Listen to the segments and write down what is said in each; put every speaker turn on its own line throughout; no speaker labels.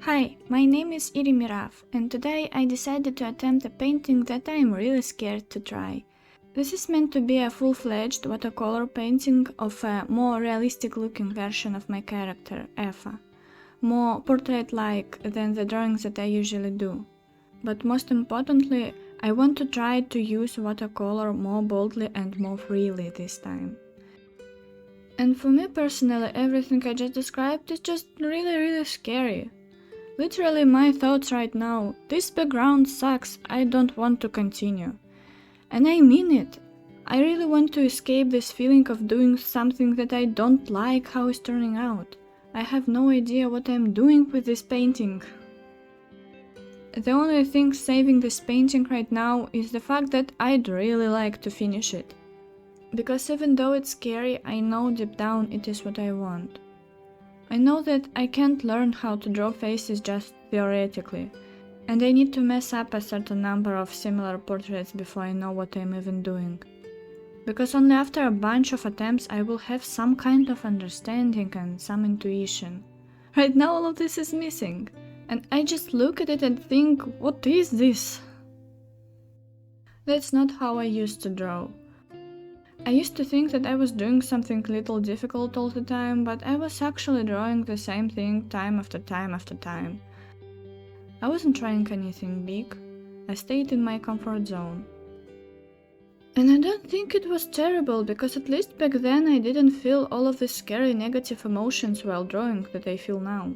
Hi, my name is Iri Mirav, and today I decided to attempt a painting that I am really scared to try. This is meant to be a full-fledged watercolor painting of a more realistic-looking version of my character, Eva, more portrait-like than the drawings that I usually do. But most importantly, I want to try to use watercolor more boldly and more freely this time. And for me personally, everything I just described is just really scary. Literally my thoughts right now, this background sucks, I don't want to continue. And I mean it. I really want to escape this feeling of doing something that I don't like how it's turning out. I have no idea what I'm doing with this painting. The only thing saving this painting right now is the fact that I'd really like to finish it. Because even though it's scary, I know deep down it is what I want. I know that I can't learn how to draw faces just theoretically, and I need to mess up a certain number of similar portraits before I know what I'm even doing. Because only after a bunch of attempts I will have some kind of understanding and some intuition. Right now all of this is missing, and I just look at it and think, what is this? That's not how I used to draw. I used to think that I was doing something little difficult all the time, but I was actually drawing the same thing time after time after time. I wasn't trying anything big, I stayed in my comfort zone. And I don't think it was terrible, because at least back then I didn't feel all of the scary negative emotions while drawing that I feel now.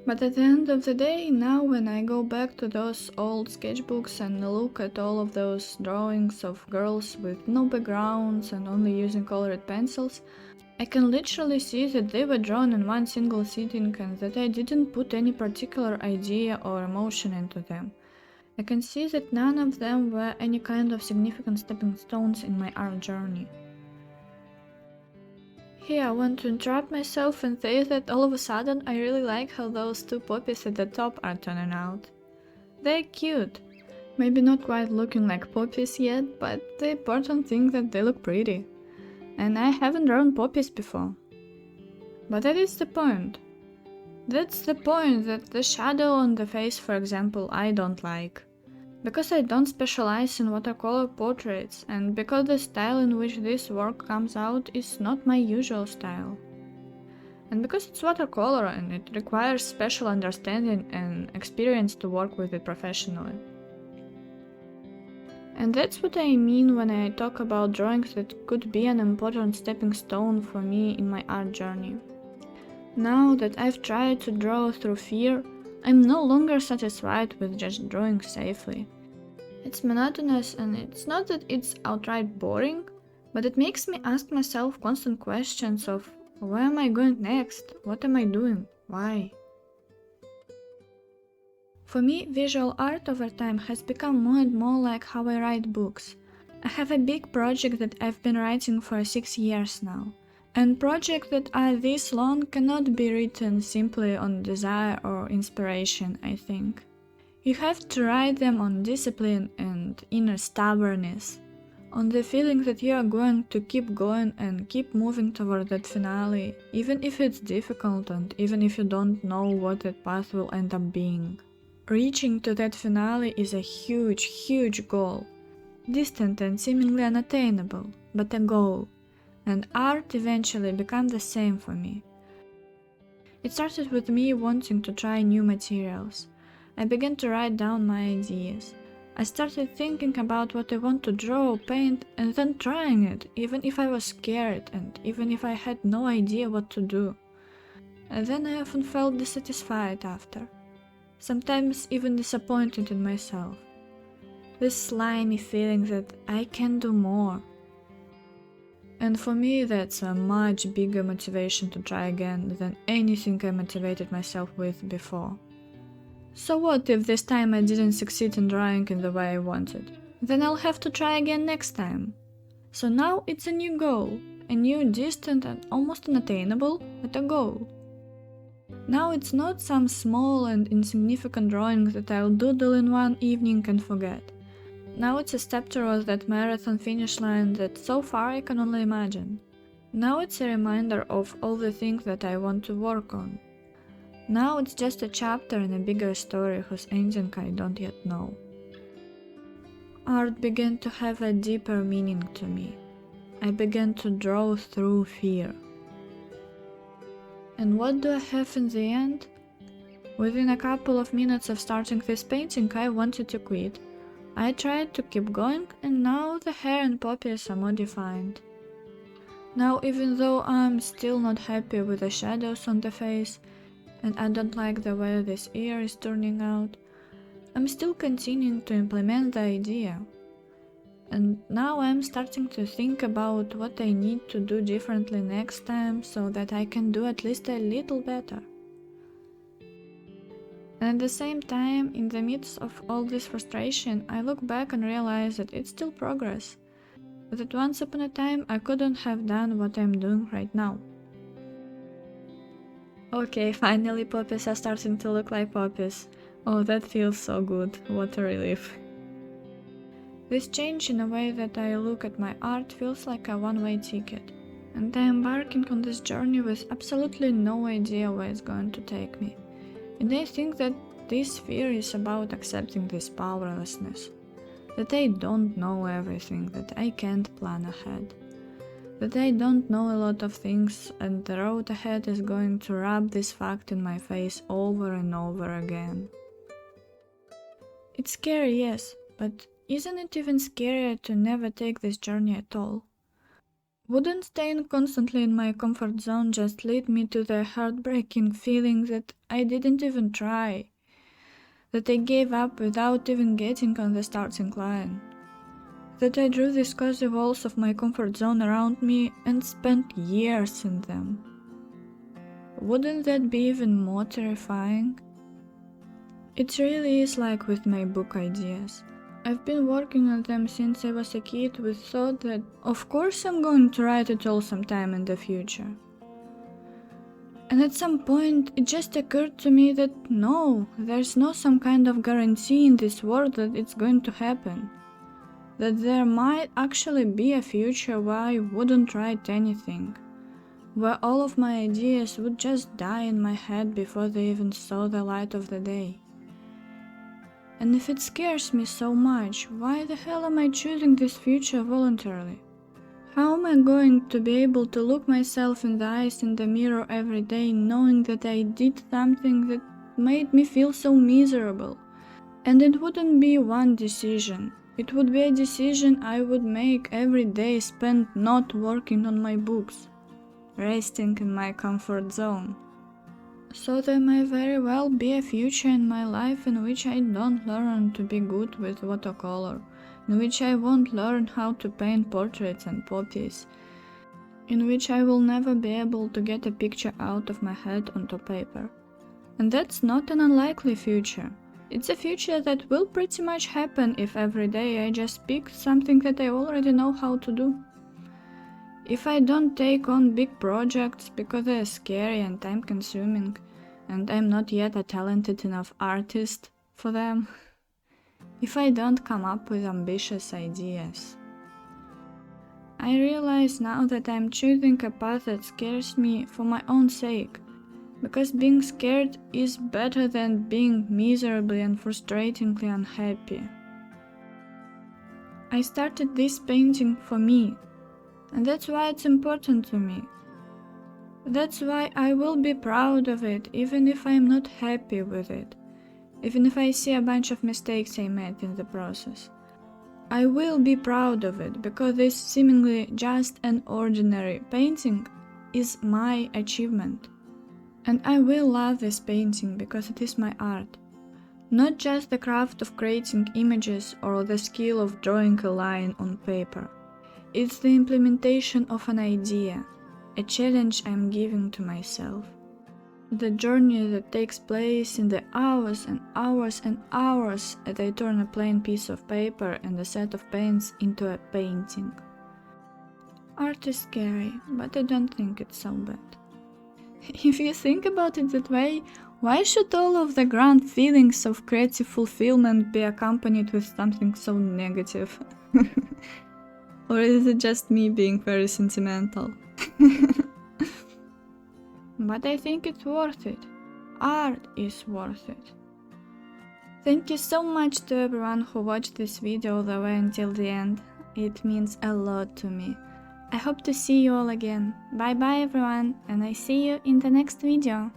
But at the end of the day, now when I go back to those old sketchbooks and look at all of those drawings of girls with no backgrounds and only using colored pencils, I can literally see that they were drawn in one single sitting and that I didn't put any particular idea or emotion into them. I can see that none of them were any kind of significant stepping stones in my art journey. Here I want to interrupt myself and say that all of a sudden I really like how those two poppies at the top are turning out. They're cute. Maybe not quite looking like poppies yet, but the important thing that they look pretty. And I haven't drawn poppies before. But that is the point. That's the point, that the shadow on the face, for example, I don't like. Because I don't specialize in watercolor portraits, and because the style in which this work comes out is not my usual style. And because it's watercolor and it requires special understanding and experience to work with it professionally. And that's what I mean when I talk about drawings that could be an important stepping stone for me in my art journey. Now that I've tried to draw through fear, I'm no longer satisfied with just drawing safely. It's monotonous, and it's not that it's outright boring, but it makes me ask myself constant questions of where am I going next, what am I doing, why? For me, visual art over time has become more and more like how I write books. I have a big project that I've been writing for 6 years now. And projects that are this long cannot be written simply on desire or inspiration, I think. You have to write them on discipline and inner stubbornness, on the feeling that you are going to keep going and keep moving toward that finale, even if it's difficult and even if you don't know what that path will end up being. Reaching to that finale is a huge goal, distant and seemingly unattainable, but a goal. And art eventually became the same for me. It started with me wanting to try new materials. I began to write down my ideas. I started thinking about what I want to draw or paint and then trying it, even if I was scared and even if I had no idea what to do. And then I often felt dissatisfied after. Sometimes even disappointed in myself. This slimy feeling that I can do more. And for me, that's a much bigger motivation to try again than anything I motivated myself with before. So what if this time I didn't succeed in drawing in the way I wanted? Then I'll have to try again next time. So now it's a new goal, a new distant and almost unattainable, but a goal. Now it's not some small and insignificant drawing that I'll doodle in one evening and forget. Now it's a step towards that marathon finish line that so far I can only imagine. Now it's a reminder of all the things that I want to work on. Now it's just a chapter in a bigger story whose ending I don't yet know. Art began to have a deeper meaning to me. I began to draw through fear. And what do I have in the end? Within a couple of minutes of starting this painting, I wanted to quit. I tried to keep going, and now the hair and puppies are more defined. Now, even though I'm still not happy with the shadows on the face, and I don't like the way this ear is turning out, I'm still continuing to implement the idea. And now I'm starting to think about what I need to do differently next time so that I can do at least a little better. And at the same time, in the midst of all this frustration, I look back and realize that it's still progress. That once upon a time I couldn't have done what I'm doing right now. Okay, finally puppies are starting to look like puppies. Oh, that feels so good, what a relief. This change in the way that I look at my art feels like a one-way ticket, and I am embarking on this journey with absolutely no idea where it's going to take me. And I think that this fear is about accepting this powerlessness, that I don't know everything, that I can't plan ahead, that I don't know a lot of things, and the road ahead is going to rub this fact in my face over and over again. It's scary, yes, but isn't it even scarier to never take this journey at all? Wouldn't staying constantly in my comfort zone just lead me to the heartbreaking feeling that I didn't even try, that I gave up without even getting on the starting line, that I drew these cozy walls of my comfort zone around me and spent years in them? Wouldn't that be even more terrifying? It really is like with my book ideas. I've been working on them since I was a kid with thought that of course I'm going to write it all sometime in the future. And at some point it just occurred to me that no, there's no some kind of guarantee in this world that it's going to happen. That there might actually be a future where I wouldn't write anything, where all of my ideas would just die in my head before they even saw the light of the day. And if it scares me so much, why the hell am I choosing this future voluntarily? How am I going to be able to look myself in the eyes in the mirror every day knowing that I did something that made me feel so miserable? And it wouldn't be one decision. It would be a decision I would make every day spent not working on my books, resting in my comfort zone. So there may very well be a future in my life in which I don't learn to be good with watercolor, in which I won't learn how to paint portraits and puppies, in which I will never be able to get a picture out of my head onto paper. And that's not an unlikely future. It's a future that will pretty much happen if every day I just pick something that I already know how to do. If I don't take on big projects because they're scary and time-consuming, and I'm not yet a talented enough artist for them. If I don't come up with ambitious ideas. I realize now that I'm choosing a path that scares me for my own sake, because being scared is better than being miserably and frustratingly unhappy. I started this painting for me. And that's why it's important to me. That's why I will be proud of it, even if I'm not happy with it, even if I see a bunch of mistakes I made in the process. I will be proud of it, because this seemingly just an ordinary painting is my achievement. And I will love this painting because it is my art. Not just the craft of creating images or the skill of drawing a line on paper. It's the implementation of an idea, a challenge I'm giving to myself. The journey that takes place in the hours and hours and hours as I turn a plain piece of paper and a set of paints into a painting. Art is scary, but I don't think it's so bad. If you think about it that way, why should all of the grand feelings of creative fulfillment be accompanied with something so negative? Or is it just me being very sentimental? But I think it's worth it. art is worth it. Thank you so much to everyone who watched this video all the way until the end. It means a lot to me. I hope to see you all again. Bye bye everyone, and I see you in the next video.